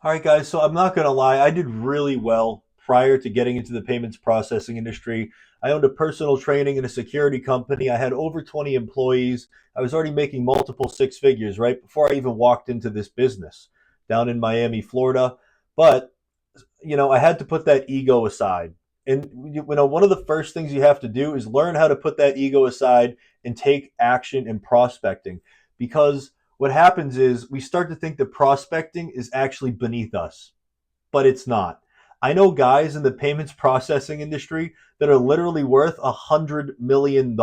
All right, guys. So I'm not going to lie. I did really well prior to getting into the payments processing industry. I owned a personal training and a security company. I had over 20 employees. I was already making multiple six figures right before I even walked into this business down in Miami, Florida. But, I had to put that ego aside. And, one of the first things you have to do is learn how to put that ego aside and take action in prospecting. Because what happens is we start to think that prospecting is actually beneath us, but it's not. I know guys in the payments processing industry that are literally worth $100 million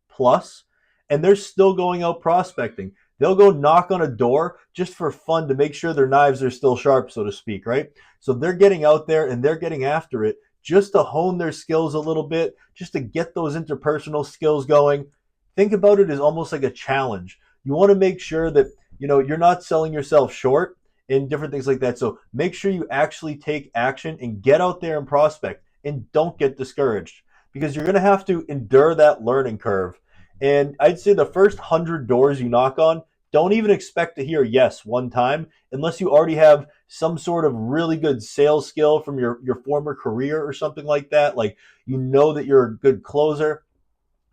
plus, and they're still going out prospecting. They'll go knock on a door just for fun to make sure their knives are still sharp, so to speak, right? So they're getting out there and they're getting after it just to hone their skills a little bit, just to get those interpersonal skills going. Think about it as almost like a challenge. You want to make sure that you're not selling yourself short and different things like that. So make sure you actually take action and get out there and prospect and don't get discouraged because you're going to have to endure that learning curve. And I'd say the first 100 doors you knock on, don't even expect to hear yes one time unless you already have some sort of really good sales skill from your former career or something like that. Like, that you're a good closer.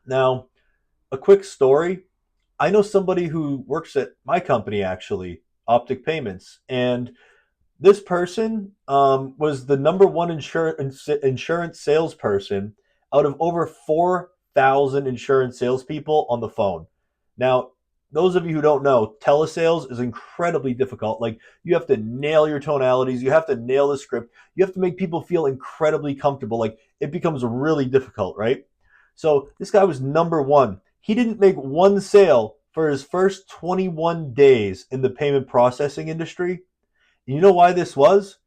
Now, a quick story. I know somebody who works at my company actually, Optic Payments, and this person was the number one insurance salesperson out of over 4,000 insurance salespeople on the phone. Now, those of you who don't know, telesales is incredibly difficult. Like, you have to nail your tonalities, you have to nail the script, you have to make people feel incredibly comfortable. Like, it becomes really difficult, right? So this guy was number one. He didn't make one sale for his first 21 days in the payment processing industry. You know why this was?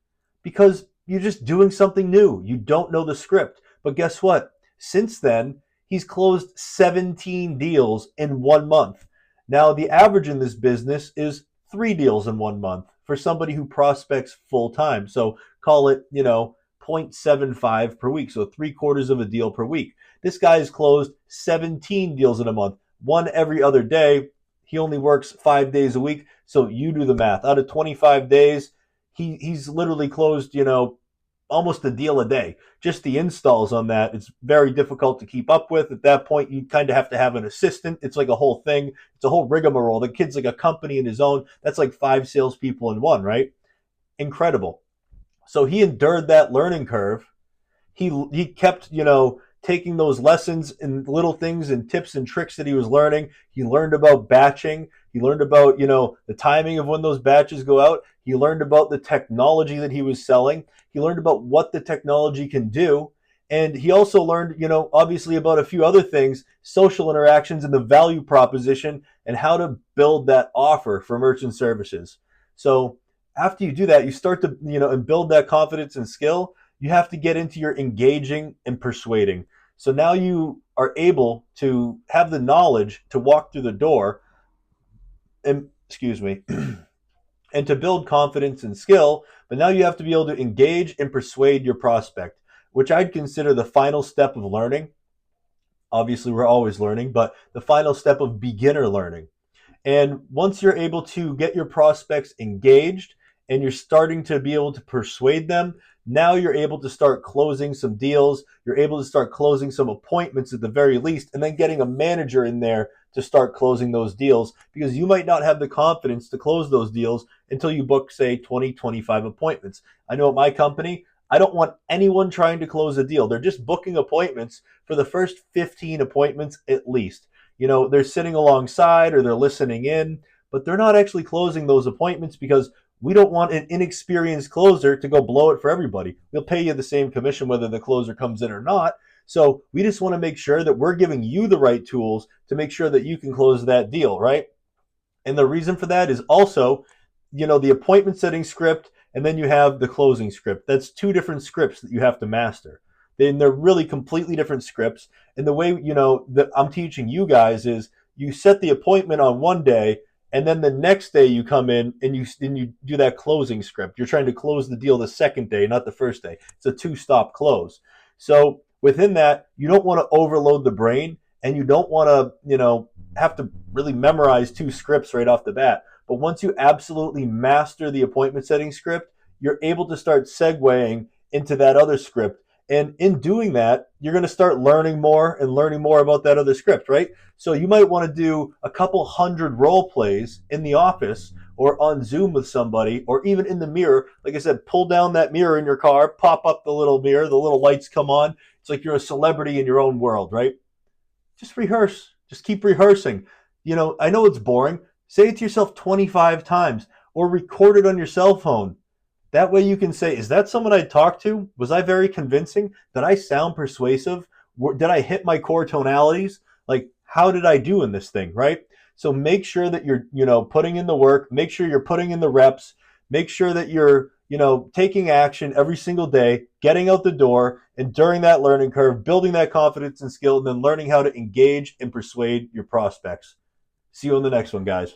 Because you're just doing something new. You don't know the script. But guess what? Since then, he's closed 17 deals in 1 month. Now, the average in this business is 3 deals in 1 month for somebody who prospects full time. So call it, 0.75 per week. So 3/4 of a deal per week. This guy has closed 17 deals in a month, one every other day. He only works 5 days a week. So you do the math. Out of 25 days, he's literally closed, almost a deal a day. Just the installs on that, it's very difficult to keep up with. At that point, you kind of have to have an assistant. It's like a whole thing. It's a whole rigmarole. The kid's like a company in his own. That's like 5 salespeople in one, right? Incredible. So he endured that learning curve. He kept, taking those lessons and little things and tips and tricks that he was learning. He learned about batching. He learned about, the timing of when those batches go out. He learned about the technology that he was selling. He learned about what the technology can do. And he also learned, obviously about a few other things, social interactions and the value proposition and how to build that offer for merchant services. So after you do that, you start to, and build that confidence and skill. You have to get into your engaging and persuading. So now you are able to have the knowledge to walk through the door and, excuse me, and to build confidence and skill. But now you have to be able to engage and persuade your prospect, which I'd consider the final step of learning. Obviously, we're always learning, but the final step of beginner learning. And once you're able to get your prospects engaged and you're starting to be able to persuade them, now you're able to start closing some deals. You're able to start closing some appointments at the very least, and then getting a manager in there to start closing those deals because you might not have the confidence to close those deals until you book, say, 20, 25 appointments. I know at my company, I don't want anyone trying to close a deal. They're just booking appointments for the first 15 appointments at least. They're sitting alongside or they're listening in, but they're not actually closing those appointments because we don't want an inexperienced closer to go blow it for everybody. We'll pay you the same commission whether the closer comes in or not. So we just want to make sure that we're giving you the right tools to make sure that you can close that deal, right? And the reason for that is also, the appointment setting script, and then you have the closing script. That's two different scripts that you have to master. Then they're really completely different scripts. And the way, that I'm teaching you guys is you set the appointment on one day, and then the next day you come in and you do that closing script. You're trying to close the deal the second day, not the first day. It's a two-stop close. So within that, you don't want to overload the brain, and you don't want to, have to really memorize two scripts right off the bat. But once you absolutely master the appointment setting script, you're able to start segueing into that other script. And in doing that, you're going to start learning more and learning more about that other script, right? So you might want to do a couple hundred role plays in the office or on Zoom with somebody, or even in the mirror. Like I said, pull down that mirror in your car, pop up the little mirror, the little lights come on. It's like you're a celebrity in your own world, right? Just rehearse. Just keep rehearsing. I know it's boring. Say it to yourself 25 times or record it on your cell phone. That way you can say, is that someone I talked to? Was I very convincing? Did I sound persuasive? Did I hit my core tonalities? Like, how did I do in this thing, right? So make sure that you're, putting in the work. Make sure you're putting in the reps. Make sure that you're, taking action every single day, getting out the door, and during that learning curve, building that confidence and skill, and then learning how to engage and persuade your prospects. See you on the next one, guys.